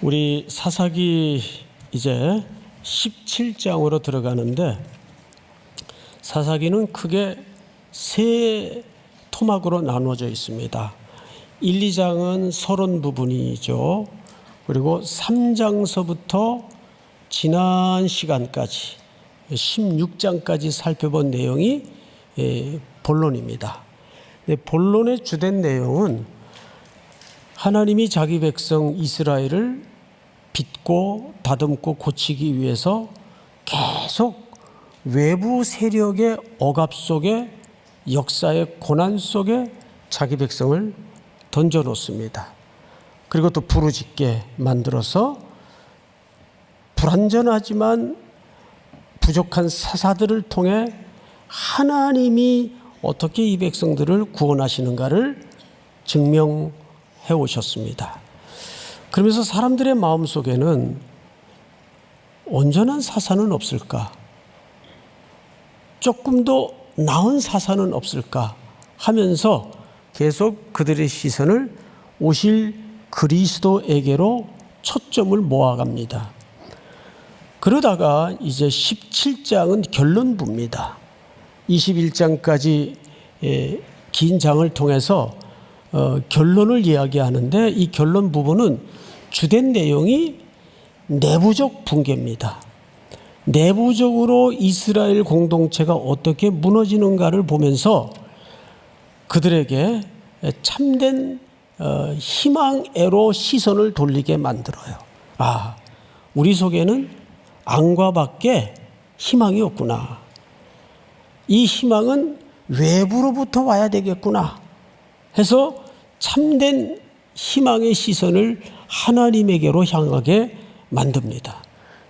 우리 사사기 이제 17장으로 들어가는데, 사사기는 크게 세 토막으로 나누어져 있습니다. 1, 2장은 서론 부분이죠. 그리고 3장서부터 지난 시간까지 16장까지 살펴본 내용이 본론입니다. 본론의 주된 내용은 하나님이 자기 백성 이스라엘을 빚고 다듬고 고치기 위해서 계속 외부 세력의 억압 속에, 역사의 고난 속에 자기 백성을 던져놓습니다. 그리고 또 부르짖게 만들어서 불완전하지만 부족한 사사들을 통해 하나님이 어떻게 이 백성들을 구원하시는가를 증명해 오셨습니다. 그러면서 사람들의 마음속에는 온전한 사사는 없을까? 조금 더 나은 사사는 없을까? 하면서 계속 그들의 시선을 오실 그리스도에게로 초점을 모아갑니다. 그러다가 이제 17장은 결론부입니다. 21장까지 긴 장을 통해서 결론을 이야기하는데, 이 결론 부분은 주된 내용이 내부적 붕괴입니다. 내부적으로 이스라엘 공동체가 어떻게 무너지는가를 보면서 그들에게 참된 희망애로 시선을 돌리게 만들어요. 아, 우리 속에는 안과 밖에 희망이 없구나. 이 희망은 외부로부터 와야 되겠구나 해서 참된 희망의 시선을 하나님에게로 향하게 만듭니다.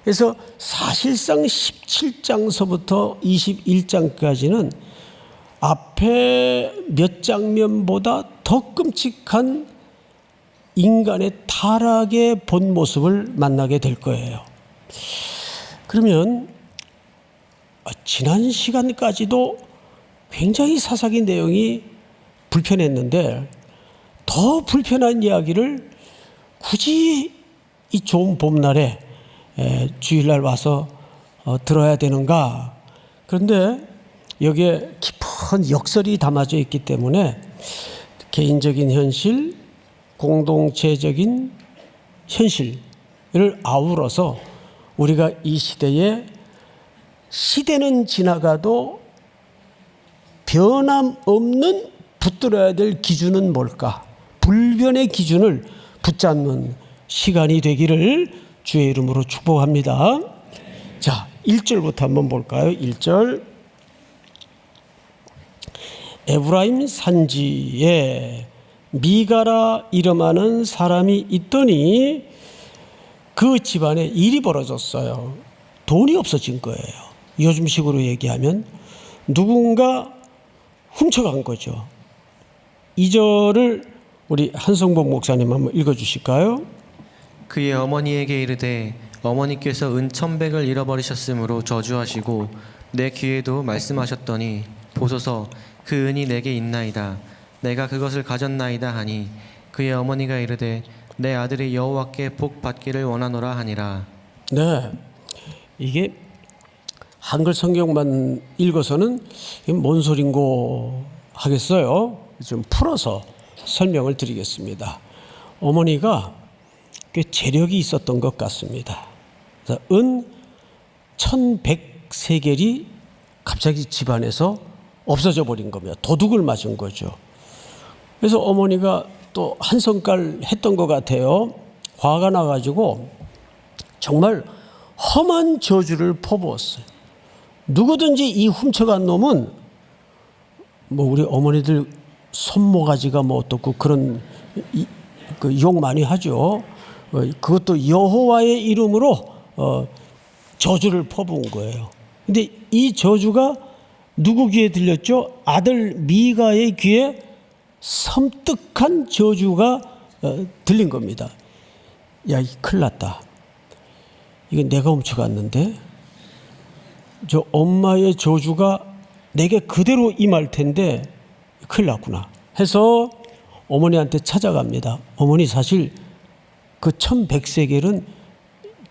그래서 사실상 17장서부터 21장까지는 앞에 몇 장면보다 더 끔찍한 인간의 타락의 본 모습을 만나게 될 거예요. 그러면 지난 시간까지도 굉장히 사사기 내용이 불편했는데, 더 불편한 이야기를 굳이 이 좋은 봄날에 주일날 와서 들어야 되는가? 그런데 여기에 깊은 역설이 담아져 있기 때문에 개인적인 현실, 공동체적인 현실을 아우러서 우리가 이 시대는 지나가도 변함없는 붙들어야 될 기준은 뭘까? 불변의 기준을 붙잡는 시간이 되기를 주의 이름으로 축복합니다. 자, 1절부터 한번 볼까요? 1절. 에브라임 산지에 미가라 이름하는 사람이 있더니 그 집안에 일이 벌어졌어요. 돈이 없어진 거예요. 요즘식으로 얘기하면 누군가 훔쳐간 거죠. 2절을 우리 한성복 목사님 한번 읽어주실까요? 그의 어머니에게 이르되 어머니께서 은 1,100을 잃어버리셨으므로 저주하시고 내 귀에도 말씀하셨더니 보소서 그 은이 내게 있나이다. 내가 그것을 가졌나이다 하니 그의 어머니가 이르되 내 아들이 여호와께 복 받기를 원하노라 하니라. 네, 이게 한글 성경만 읽어서는 뭔 소린고 하겠어요. 좀 풀어서 설명을 드리겠습니다. 어머니가 꽤 재력이 있었던 것 같습니다. 은 1,100세겔이 갑자기 집안에서 없어져 버린 겁니다. 도둑을 맞은 거죠. 그래서 어머니가 또 한성깔 했던 것 같아요. 화가 나가지고 정말 험한 저주를 퍼부었어요. 누구든지 이 훔쳐간 놈은 뭐 우리 어머니들 손모가지가 뭐 어떻고 그런 욕 많이 하죠. 그것도 여호와의 이름으로 저주를 퍼부은 거예요. 근데 이 저주가 누구 귀에 들렸죠? 아들 미가의 귀에 섬뜩한 저주가 들린 겁니다. 야, 이 큰일 났다. 이거 내가 훔쳐갔는데 저 엄마의 저주가 내게 그대로 임할 텐데 큰일 났구나 해서 어머니한테 찾아갑니다. 어머니, 사실 그 1100세겔은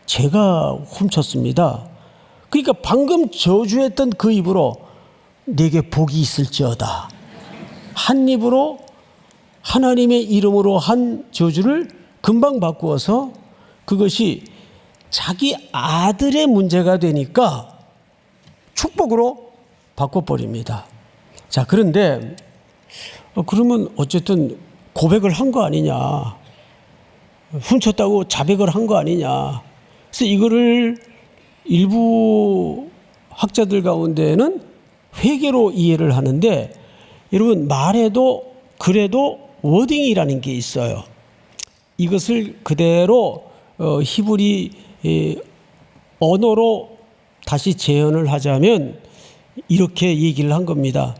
제가 훔쳤습니다. 그러니까 방금 저주했던 그 입으로 내게 복이 있을지어다. 한 입으로 하나님의 이름으로 한 저주를 금방 바꾸어서 그것이 자기 아들의 문제가 되니까 축복으로 바꿔버립니다. 자, 그런데 그러면 어쨌든 고백을 한 거 아니냐, 훔쳤다고 자백을 한 거 아니냐. 그래서 이거를 일부 학자들 가운데는 회개로 이해를 하는데, 여러분 말에도 글에도 워딩이라는 게 있어요. 이것을 그대로 히브리 언어로 다시 재현을 하자면 이렇게 얘기를 한 겁니다.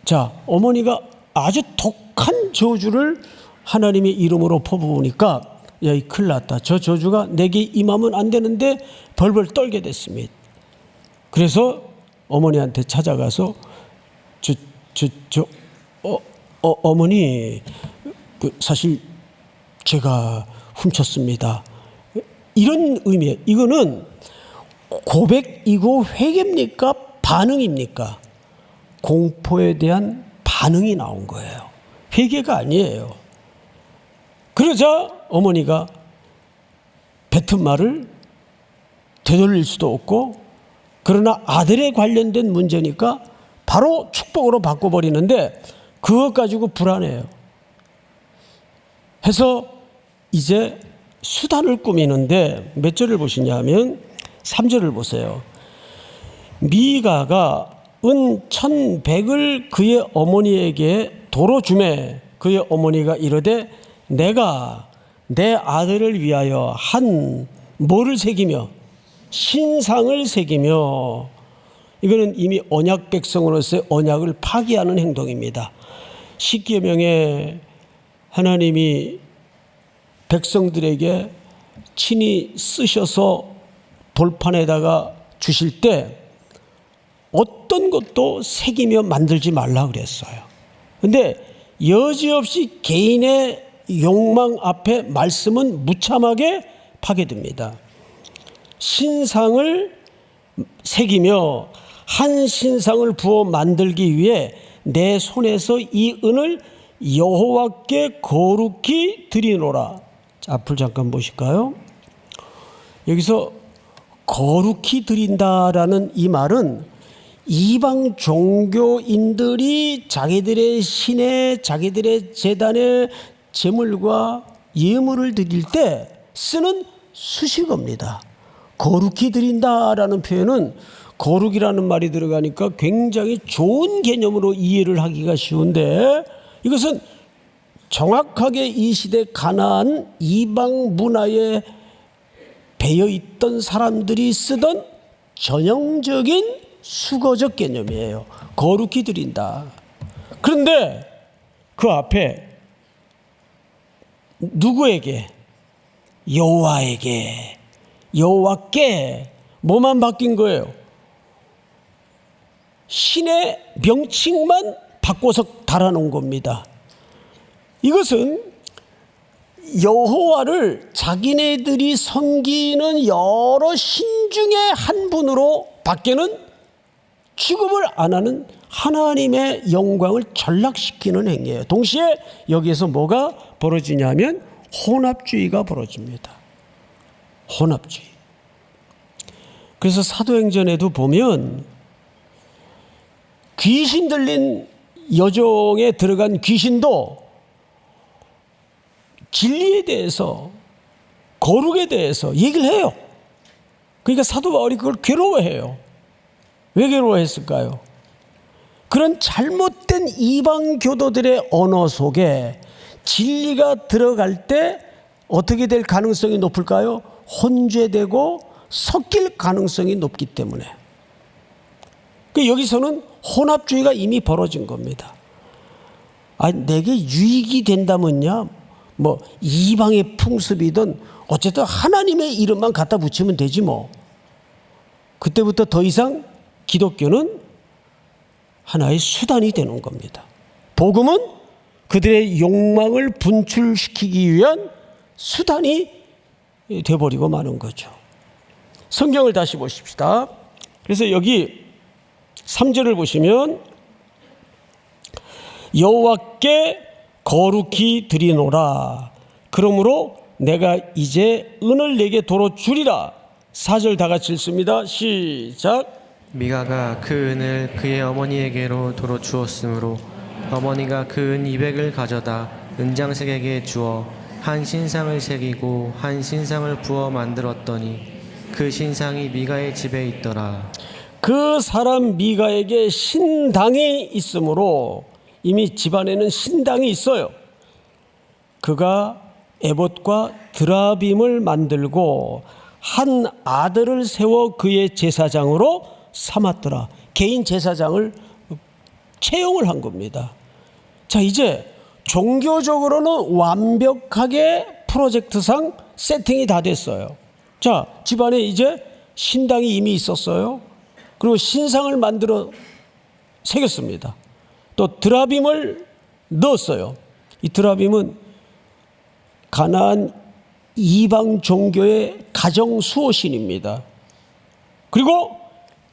자, 어머니가 아주 독한 저주를 하나님의 이름으로 퍼부으니까 야, 이 큰일 났다. 저 저주가 내게 임하면 안 되는데 벌벌 떨게 됐습니다. 그래서 어머니한테 찾아가서 어머니, 사실 제가 훔쳤습니다. 이런 의미예요. 이거는 고백이고 회개입니까? 반응입니까? 공포에 대한 반응이 나온 거예요. 회개가 아니에요. 그러자 어머니가 뱉은 말을 되돌릴 수도 없고, 그러나 아들에 관련된 문제니까 바로 축복으로 바꿔버리는데 그것 가지고 불안해요. 해서 이제 수단을 꾸미는데 몇 절을 보시냐면 3절을 보세요. 미가가 은 1100을 그의 어머니에게 도로 주매 그의 어머니가 이르되 내가 내 아들을 위하여 한 뭐를 새기며 신상을 새기며, 이거는 이미 언약 백성으로서의 언약을 파기하는 행동입니다. 십계명에 하나님이 백성들에게 친히 쓰셔서 돌판에다가 주실 때 어떤 것도 새기며 만들지 말라 그랬어요. 근데 여지없이 개인의 욕망 앞에 말씀은 무참하게 파괴됩니다. 신상을 새기며 한 신상을 부어 만들기 위해 내 손에서 이 은을 여호와께 거룩히 드리노라. 앞을 잠깐 보실까요? 여기서 거룩히 드린다라는 이 말은 이방 종교인들이 자기들의 신에 자기들의 제단에 제물과 예물을 드릴 때 쓰는 수식어입니다. 거룩히 드린다라는 표현은 거룩이라는 말이 들어가니까 굉장히 좋은 개념으로 이해를 하기가 쉬운데, 이것은 정확하게 이 시대 가나안 이방 문화에 배어있던 사람들이 쓰던 전형적인 수거적 개념이에요. 거룩히 드린다. 그런데 그 앞에 누구에게? 여호와에게, 여호와께 뭐만 바뀐 거예요? 신의 명칭만 바꿔서 달아놓은 겁니다. 이것은 여호와를 자기네들이 섬기는 여러 신 중에 한 분으로 밖에는 취급을 안 하는 하나님의 영광을 전락시키는 행위예요. 동시에 여기에서 뭐가 벌어지냐면 혼합주의가 벌어집니다. 혼합주의. 그래서 사도행전에도 보면 귀신 들린 여종에 들어간 귀신도 진리에 대해서, 거룩에 대해서 얘기를 해요. 그러니까 사도 바울이 그걸 괴로워해요. 왜 괴로워했을까요? 그런 잘못된 이방 교도들의 언어 속에 진리가 들어갈 때 어떻게 될 가능성이 높을까요? 혼재되고 섞일 가능성이 높기 때문에. 여기서는 혼합주의가 이미 벌어진 겁니다. 내게 유익이 된다면야 뭐 이방의 풍습이든 어쨌든 하나님의 이름만 갖다 붙이면 되지 뭐. 그때부터 더 이상 기독교는 하나의 수단이 되는 겁니다. 복음은 그들의 욕망을 분출시키기 위한 수단이 돼버리고 마는 거죠. 성경을 다시 보십시다. 그래서 여기 3절을 보시면 여호와께 거룩히 드리노라. 그러므로 내가 이제 은을 내게 도로 주리라. 4절 다 같이 읽습니다. 시작. 미가가 그 은을 그의 어머니에게로 도로 주었으므로 어머니가 그 은 200을 가져다 은장색에게 주어 한 신상을 새기고 한 신상을 부어 만들었더니 그 신상이 미가의 집에 있더라. 그 사람 미가에게 신당이 있으므로, 이미 집안에는 신당이 있어요. 그가 에봇과 드라빔을 만들고 한 아들을 세워 그의 제사장으로 삼았더라. 개인 제사장을 채용을 한 겁니다. 자, 이제 종교적으로는 완벽하게 프로젝트상 세팅이 다 됐어요. 자, 집안에 이제 신당이 이미 있었어요. 그리고 신상을 만들어 새겼습니다. 또 드라빔을 넣었어요. 이 드라빔은 가나안 이방 종교의 가정 수호신입니다. 그리고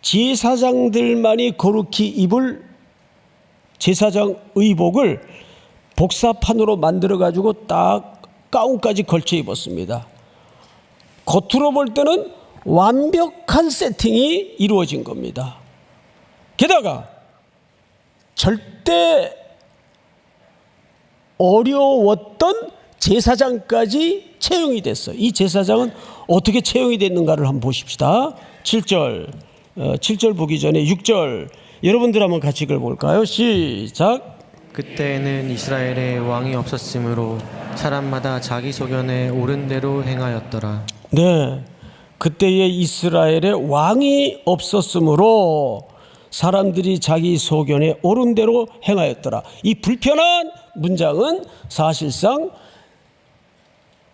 제사장들만이 거룩히 입을 제사장 의복을 복사판으로 만들어 가지고 딱 가운까지 걸쳐 입었습니다. 겉으로 볼 때는 완벽한 세팅이 이루어진 겁니다. 게다가 절대 어려웠던 제사장까지 채용이 됐어요. 이 제사장은 어떻게 채용이 됐는가를 한번 보십시다. 7절 보기 전에 6절 여러분들 한번 같이 읽어볼까요? 시작. 그때에는 이스라엘에 왕이 없었으므로 사람마다 자기 소견에 옳은 대로 행하였더라. 네, 그때에 이스라엘에 왕이 없었으므로 사람들이 자기 소견에 옳은 대로 행하였더라. 이 불편한 문장은 사실상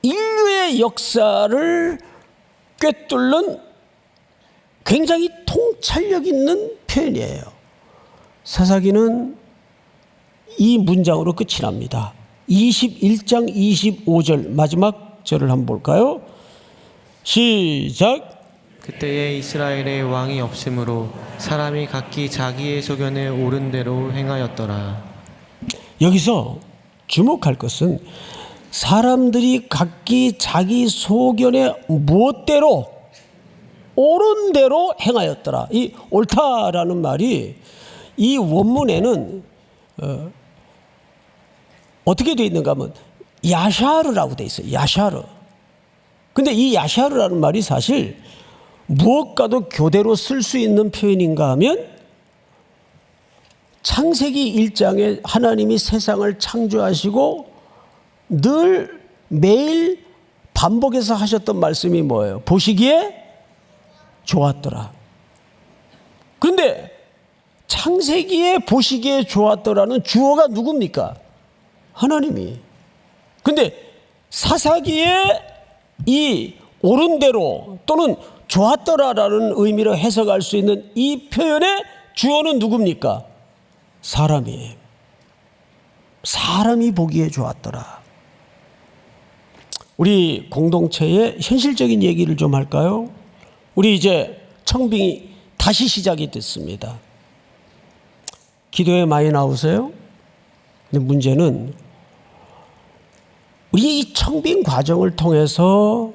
인류의 역사를 꿰뚫는 굉장히 통찰력 있는 표현이에요. 사사기는 이 문장으로 끝이 납니다. 21장 25절 마지막 절을 한번 볼까요? 시작. 그때에 이스라엘에 왕이 없으므로 사람이 각기 자기의 소견에 옳은 대로 행하였더라. 여기서 주목할 것은 사람들이 각기 자기 소견에 무엇대로 옳은 대로 행하였더라. 이 옳다라는 말이 이 원문에는 어떻게 되어 있는가 하면 야샤르라고 되어 있어요. 야샤르. 근데 이 야샤르라는 말이 사실 무엇과도 교대로 쓸 수 있는 표현인가 하면 창세기 1장에 하나님이 세상을 창조하시고 늘 매일 반복해서 하셨던 말씀이 뭐예요? 보시기에 좋았더라. 그런데 창세기에 보시기에 좋았더라는 주어가 누굽니까? 하나님이. 근데 사사기에 이 옳은 대로 또는 좋았더라라는 의미로 해석할 수 있는 이 표현의 주어는 누굽니까? 사람이에요. 사람이 보기에 좋았더라. 우리 공동체의 현실적인 얘기를 좀 할까요? 우리 이제 청빙이 다시 시작이 됐습니다. 기도에 많이 나오세요? 근데 문제는 우리 이 청빙 과정을 통해서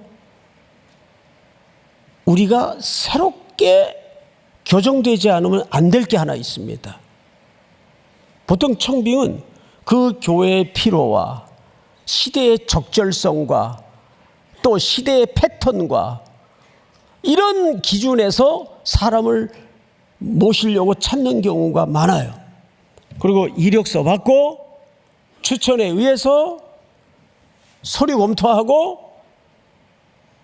우리가 새롭게 교정되지 않으면 안 될 게 하나 있습니다. 보통 청빙은 그 교회의 필요와 시대의 적절성과 또 시대의 패턴과 이런 기준에서 사람을 모시려고 찾는 경우가 많아요. 그리고 이력서 받고 추천에 의해서 서류 검토하고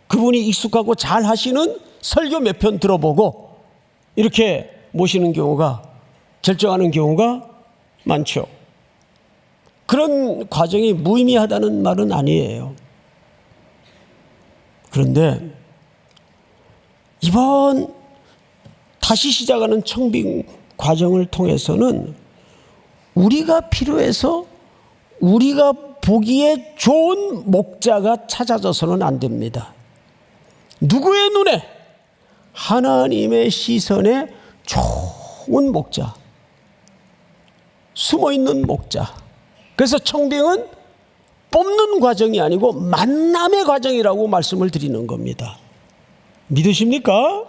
그분이 익숙하고 잘 하시는 설교 몇 편 들어보고 이렇게 모시는 경우가, 결정하는 경우가 많죠. 그런 과정이 무의미하다는 말은 아니에요. 그런데 이번 다시 시작하는 청빙 과정을 통해서는 우리가 필요해서 우리가 보기에 좋은 목자가 찾아져서는 안 됩니다. 누구의 눈에? 하나님의 시선에 좋은 목자, 숨어있는 목자. 그래서 청빙은 뽑는 과정이 아니고 만남의 과정이라고 말씀을 드리는 겁니다. 믿으십니까?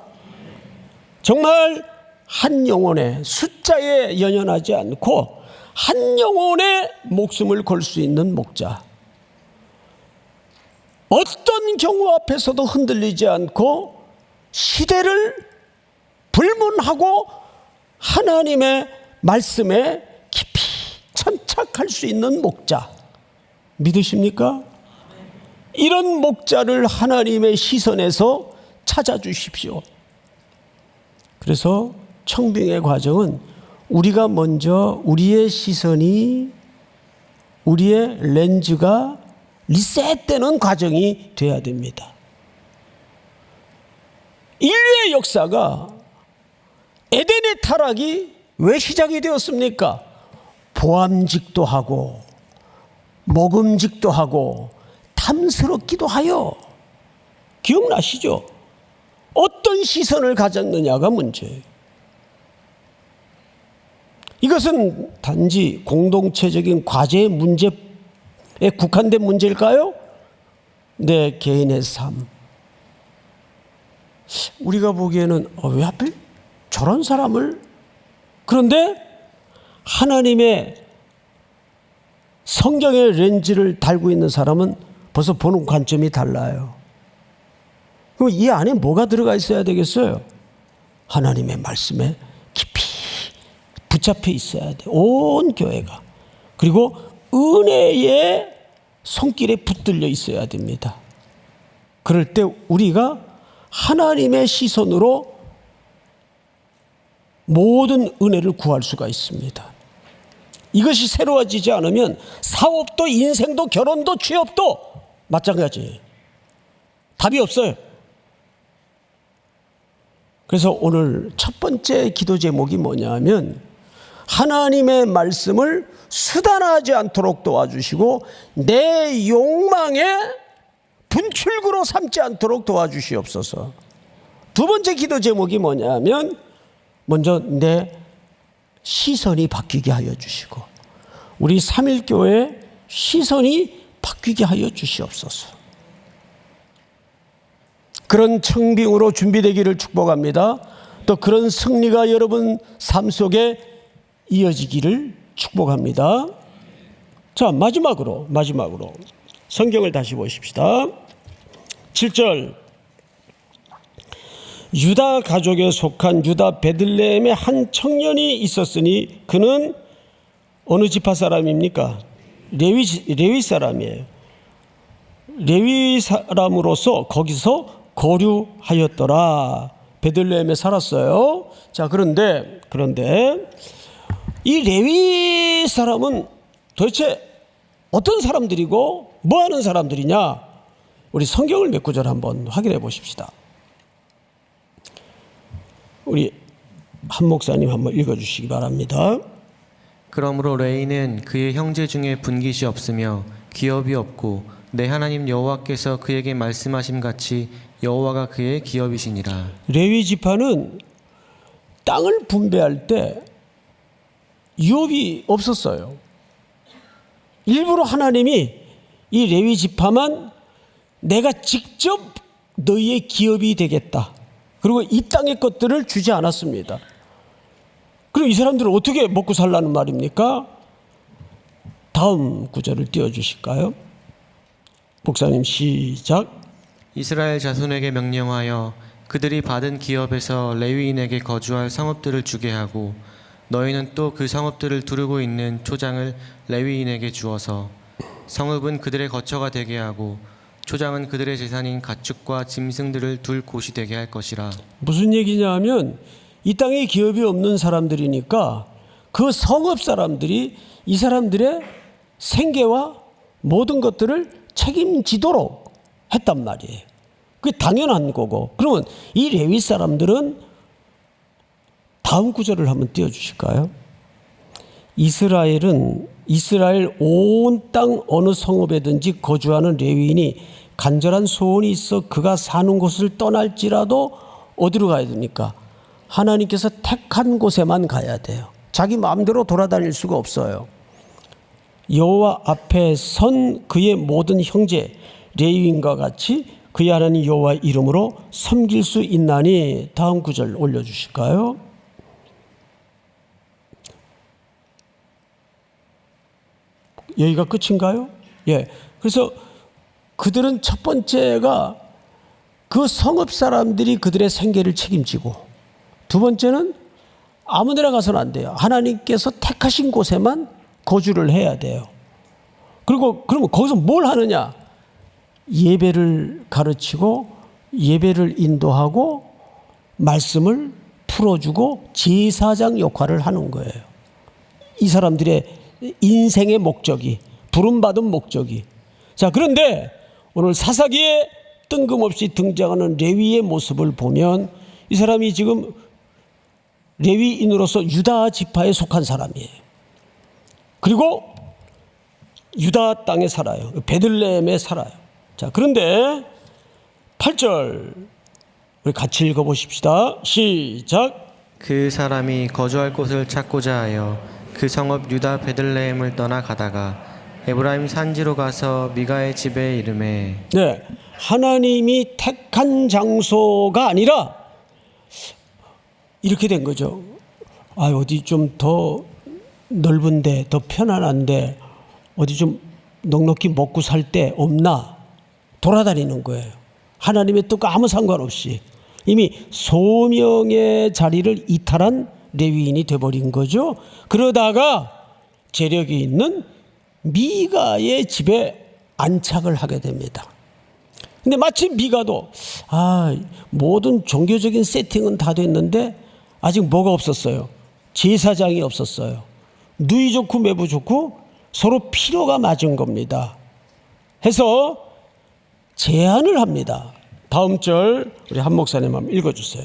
정말 한 영혼의 숫자에 연연하지 않고 한 영혼의 목숨을 걸 수 있는 목자. 어떤 경우 앞에서도 흔들리지 않고 시대를 불문하고 하나님의 말씀에 깊이 천착할 수 있는 목자. 믿으십니까? 이런 목자를 하나님의 시선에서 찾아주십시오. 그래서 청빙의 과정은 우리가 먼저 우리의 시선이, 우리의 렌즈가 리셋되는 과정이 돼야 됩니다. 인류의 역사가 에덴의 타락이 왜 시작이 되었습니까? 보암직도 하고 먹음직도 하고 탐스럽기도 하여. 기억나시죠? 어떤 시선을 가졌느냐가 문제예요. 이것은 단지 공동체적인 과제의 문제에 국한된 문제일까요? 내 개인의 삶. 우리가 보기에는 왜 하필 저런 사람을? 그런데 하나님의 성경의 렌즈를 달고 있는 사람은 벌써 보는 관점이 달라요. 그럼 이 안에 뭐가 들어가 있어야 되겠어요? 하나님의 말씀에 깊이 붙잡혀 있어야 돼. 온 교회가. 그리고 은혜의 손길에 붙들려 있어야 됩니다. 그럴 때 우리가 하나님의 시선으로 모든 은혜를 구할 수가 있습니다. 이것이 새로워지지 않으면 사업도 인생도 결혼도 취업도 마찬가지예요. 답이 없어요. 그래서 오늘 첫 번째 기도 제목이 뭐냐면 하나님의 말씀을 수단하지 않도록 도와주시고 내 욕망의 분출구로 삼지 않도록 도와주시옵소서. 두 번째 기도 제목이 뭐냐면 먼저 내 시선이 바뀌게 하여 주시고 우리 삼일교회 시선이 바뀌게 하여 주시옵소서. 그런 청빙으로 준비되기를 축복합니다. 또 그런 승리가 여러분 삶 속에 이어지기를 축복합니다. 자, 마지막으로 성경을 다시 보십시다. 7절 유다 가족에 속한 유다 베들레헴에 한 청년이 있었으니 그는 어느 지파 사람입니까? 레위 사람이에요. 레위 사람으로서 거기서 거류하였더라. 베들레헴에 살았어요. 자, 그런데 이 레위 사람은 도대체 어떤 사람들이고 뭐 하는 사람들이냐? 우리 성경을 몇 구절 한번 확인해 보십시다. 우리 한 목사님 한번 읽어 주시기 바랍니다. 그러므로 레위는 그의 형제 중에 분깃이 없으며 기업이 없고 내 하나님 여호와께서 그에게 말씀하심 같이 여호와가 그의 기업이시니라. 레위 지파는 땅을 분배할 때 유업이 없었어요. 일부러 하나님이 이 레위 지파만 내가 직접 너희의 기업이 되겠다. 그리고 이 땅의 것들을 주지 않았습니다. 그럼 이 사람들은 어떻게 먹고 살라는 말입니까? 다음 구절을 띄워주실까요? 목사님 시작. 이스라엘 자손에게 명령하여 그들이 받은 기업에서 레위인에게 거주할 성읍들을 주게 하고 너희는 또 그 성읍들을 두르고 있는 초장을 레위인에게 주어서 성읍은 그들의 거처가 되게 하고 초장은 그들의 재산인 가축과 짐승들을 둘 곳이 되게 할 것이라. 무슨 얘기냐 하면 이 땅에 기업이 없는 사람들이니까 그 성읍 사람들이 이 사람들의 생계와 모든 것들을 책임지도록 했단 말이에요. 그게 당연한 거고. 그러면 이 레위 사람들은 다음 구절을 한번 띄워주실까요? 이스라엘은 이스라엘 온 땅 어느 성읍에든지 거주하는 레위인이 간절한 소원이 있어 그가 사는 곳을 떠날지라도 어디로 가야 됩니까? 하나님께서 택한 곳에만 가야 돼요. 자기 마음대로 돌아다닐 수가 없어요. 여호와 앞에 선 그의 모든 형제 레위인과 같이 그의 하나님 여호와 이름으로 섬길 수 있나니. 다음 구절 올려주실까요? 여기가 끝인가요? 예. 그래서 그들은 첫 번째가 그 성읍 사람들이 그들의 생계를 책임지고, 두 번째는 아무 데나 가서는 안 돼요. 하나님께서 택하신 곳에만 거주를 해야 돼요. 그리고 그러면 거기서 뭘 하느냐? 예배를 가르치고 예배를 인도하고 말씀을 풀어주고 제사장 역할을 하는 거예요. 이 사람들의 인생의 목적이, 부름받은 목적이. 자, 그런데 오늘 사사기에 뜬금없이 등장하는 레위의 모습을 보면 이 사람이 지금 레위인으로서 유다 지파에 속한 사람이에요. 그리고 유다 땅에 살아요. 베들레헴에 살아요. 자, 그런데 8절 우리 같이 읽어보십시다. 시작. 그 사람이 거주할 곳을 찾고자 하여 그 성읍 유다 베들레헴을 떠나 가다가 에브라임 산지로 가서 미가의 집에 이르매. 네, 하나님이 택한 장소가 아니라 이렇게 된 거죠. 어디 좀 더 넓은데, 더 편안한데, 어디 좀 넉넉히 먹고 살 데 없나 돌아다니는 거예요. 하나님의 뜻과 아무 상관없이 이미 소명의 자리를 이탈한 레위인이 돼버린 거죠. 그러다가 재력이 있는 미가의 집에 안착을 하게 됩니다. 근데 마침 미가도 모든 종교적인 세팅은 다 됐는데 아직 뭐가 없었어요? 제사장이 없었어요. 누이 좋고 매부 좋고 서로 필요가 맞은 겁니다. 해서 제안을 합니다. 다음 절 우리 한 목사님 한번 읽어주세요.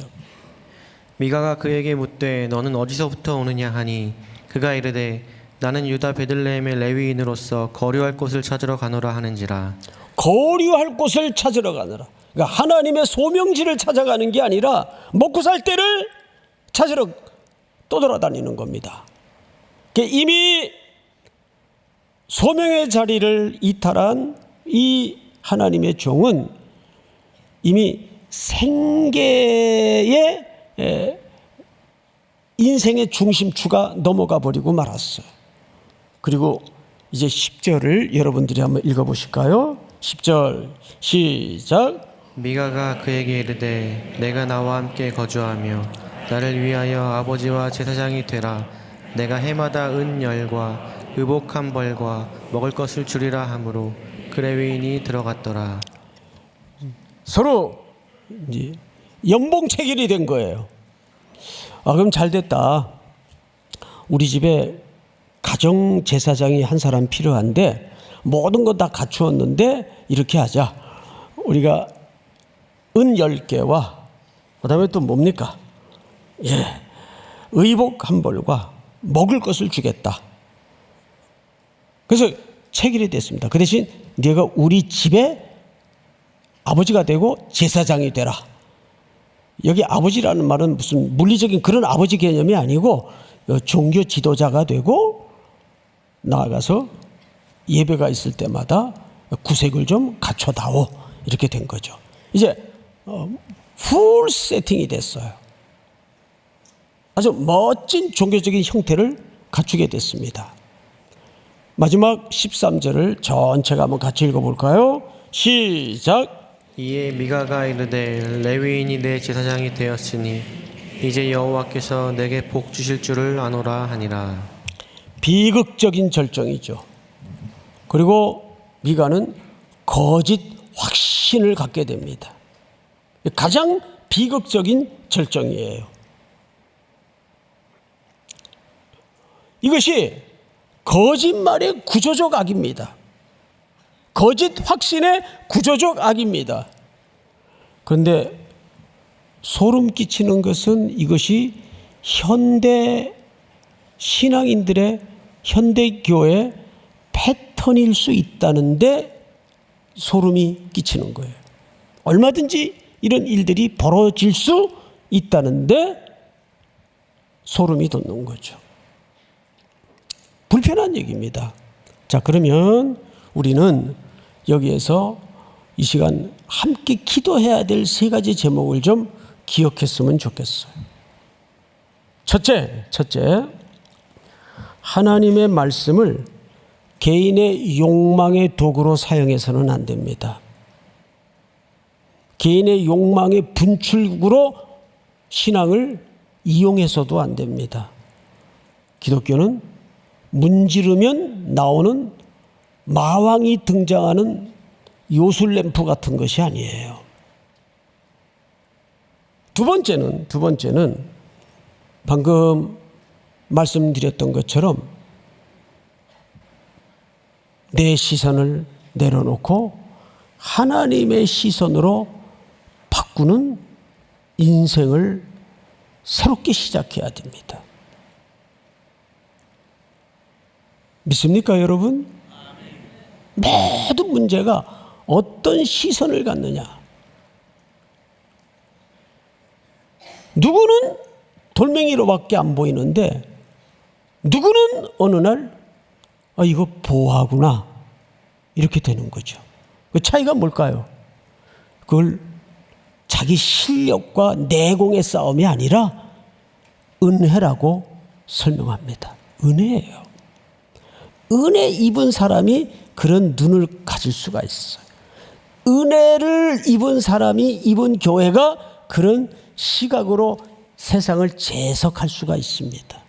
미가가 그에게 묻되 너는 어디서부터 오느냐 하니 그가 이르되 나는 유다 베들레헴의 레위인으로서 거류할 곳을 찾으러 가노라 하는지라. 거류할 곳을 찾으러 가느라. 그러니까 하나님의 소명지를 찾아가는 게 아니라 먹고 살 때를 찾으러 떠돌아다니는 겁니다. 이미 소명의 자리를 이탈한 이 하나님의 종은 이미 생계의 인생의 중심추가 넘어가 버리고 말았어요. 그리고 이제 10절을 여러분들이 한번 읽어보실까요? 10절 시작. 미가가 그에게 이르되 내가 나와 함께 거주하며 나를 위하여 아버지와 제사장이 되라. 내가 해마다 은열과 의복 한 벌과 먹을 것을 주리라 하므로 그 레위인이 들어갔더라. 서로 이제 연봉 체결이 된 거예요. 그럼 잘 됐다. 우리 집에 가정 제사장이 한 사람 필요한데 모든 거 다 갖추었는데 이렇게 하자. 우리가 은 10개와 그다음에 또 뭡니까? 의복 한 벌과 먹을 것을 주겠다. 그래서 체결이 됐습니다. 그 대신 네가 우리 집에 아버지가 되고 제사장이 되라. 여기 아버지라는 말은 무슨 물리적인 그런 아버지 개념이 아니고 종교 지도자가 되고 나아가서 예배가 있을 때마다 구색을 좀 갖춰다오. 이렇게 된 거죠. 이제 풀 세팅이 됐어요. 아주 멋진 종교적인 형태를 갖추게 됐습니다. 마지막 13절을 전체가 한번 같이 읽어볼까요? 시작. 이에 미가가 이르되 레위인이 내 제사장이 되었으니 이제 여호와께서 내게 복 주실 줄을 아노라 하니라. 비극적인 절정이죠. 그리고 미가는 거짓 확신을 갖게 됩니다. 가장 비극적인 절정이에요. 이것이 거짓말의 구조적 악입니다. 거짓 확신의 구조적 악입니다. 그런데 소름 끼치는 것은 이것이 현대 신앙인들의 현대교회 패턴일 수 있다는데 소름이 끼치는 거예요. 얼마든지 이런 일들이 벌어질 수 있다는데 소름이 돋는 거죠. 불편한 얘기입니다. 자, 그러면 우리는 여기에서 이 시간 함께 기도해야 될 세 가지 제목을 좀 기억했으면 좋겠어요. 첫째, 하나님의 말씀을 개인의 욕망의 도구로 사용해서는 안 됩니다. 개인의 욕망의 분출구로 신앙을 이용해서도 안 됩니다. 기독교는 문지르면 나오는 마왕이 등장하는 요술램프 같은 것이 아니에요. 두 번째는 방금 말씀드렸던 것처럼 내 시선을 내려놓고 하나님의 시선으로 바꾸는 인생을 새롭게 시작해야 됩니다. 믿습니까, 여러분? 모든 문제가 어떤 시선을 갖느냐. 누구는 돌멩이로밖에 안 보이는데 누구는 어느 날 이거 보화구나 이렇게 되는 거죠. 그 차이가 뭘까요? 그걸 자기 실력과 내공의 싸움이 아니라 은혜라고 설명합니다. 은혜예요. 은혜 입은 사람이 그런 눈을 가질 수가 있어요. 은혜를 입은 사람이 입은 교회가 그런 시각으로 세상을 재석할 수가 있습니다.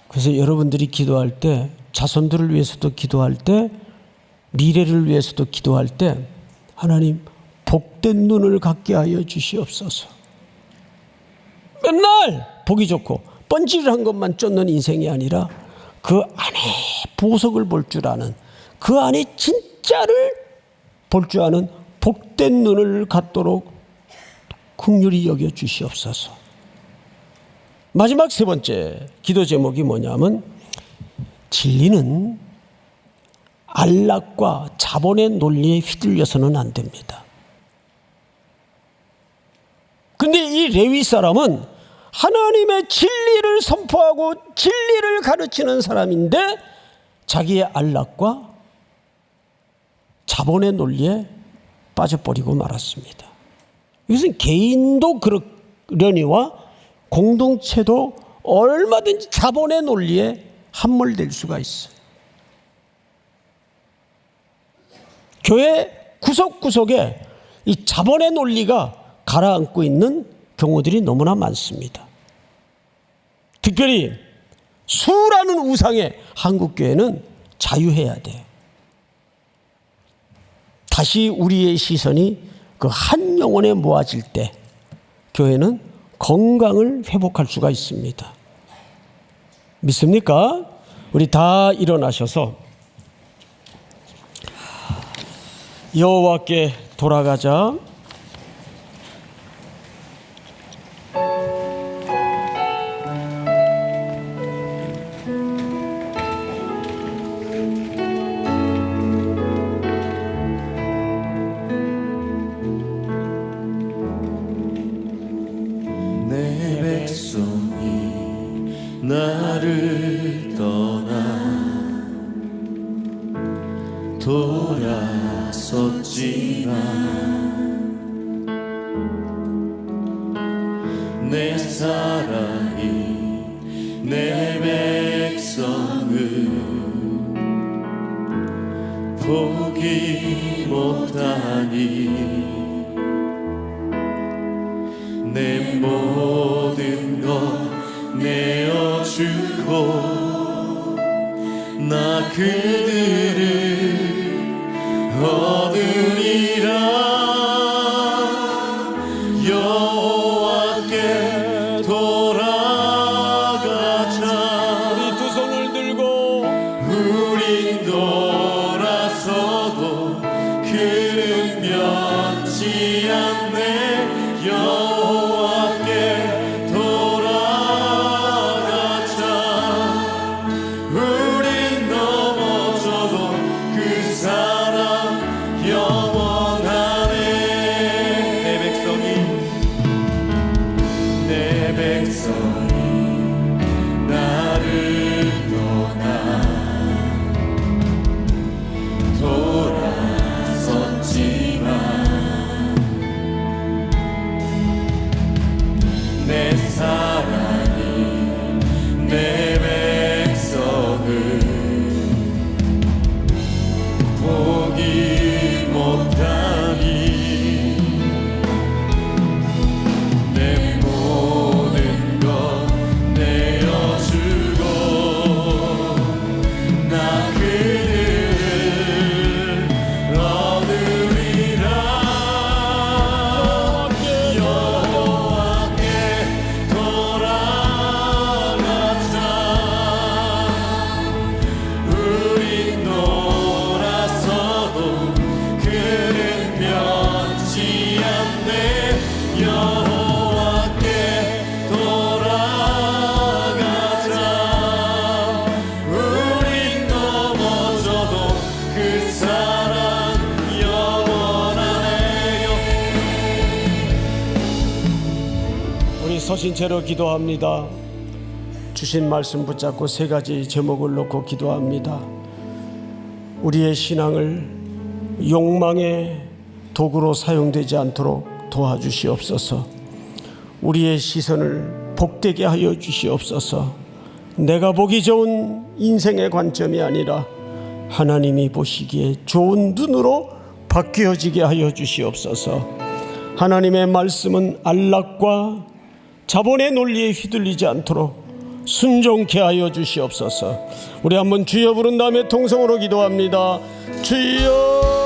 그래서 여러분들이 기도할 때, 자손들을 위해서도 기도할 때, 미래를 위해서도 기도할 때 하나님 복된 눈을 갖게 하여 주시옵소서. 맨날 보기 좋고 번지르한 것만 쫓는 인생이 아니라 그 안에 보석을 볼 줄 아는, 그 안에 진짜를 볼 줄 아는 복된 눈을 갖도록 긍휼히 여겨 주시옵소서. 마지막 세 번째 기도 제목이 뭐냐면 진리는 안락과 자본의 논리에 휘둘려서는 안 됩니다. 근데 이 레위 사람은 하나님의 진리를 선포하고 진리를 가르치는 사람인데 자기의 안락과 자본의 논리에 빠져버리고 말았습니다. 이것은 개인도 그러려니와 공동체도 얼마든지 자본의 논리에 함몰될 수가 있어요. 교회 구석구석에 이 자본의 논리가 가라앉고 있는 경우들이 너무나 많습니다. 특별히 수라는 우상의 한국교회는 자유해야 돼요. 다시 우리의 시선이 그 한 영혼에 모아질 때 교회는 건강을 회복할 수가 있습니다. 믿습니까? 우리 다 일어나셔서 여호와께 돌아가자. 내 백성이 나를 떠나 돌아섰지만 내 사랑이 내 백성을 포기 못하니 내 모든 것 내어주고 나 그들을 얻으리라. 여호와께 돌아가자. 우리 두 손을 들고 우린 돌아서도 그는 변치 않네. 여호와께 돌아가자. 서신 채로 기도합니다. 주신 말씀 붙잡고 세 가지 제목을 놓고 기도합니다. 우리의 신앙을 욕망의 도구로 사용되지 않도록 도와주시옵소서. 우리의 시선을 복되게 하여 주시옵소서. 내가 보기 좋은 인생의 관점이 아니라 하나님이 보시기에 좋은 눈으로 바뀌어지게 하여 주시옵소서. 하나님의 말씀은 안락과 자본의 논리에 휘둘리지 않도록 순종케 하여 주시옵소서. 우리 한번 주여 부른 다음에 통성으로 기도합니다. 주여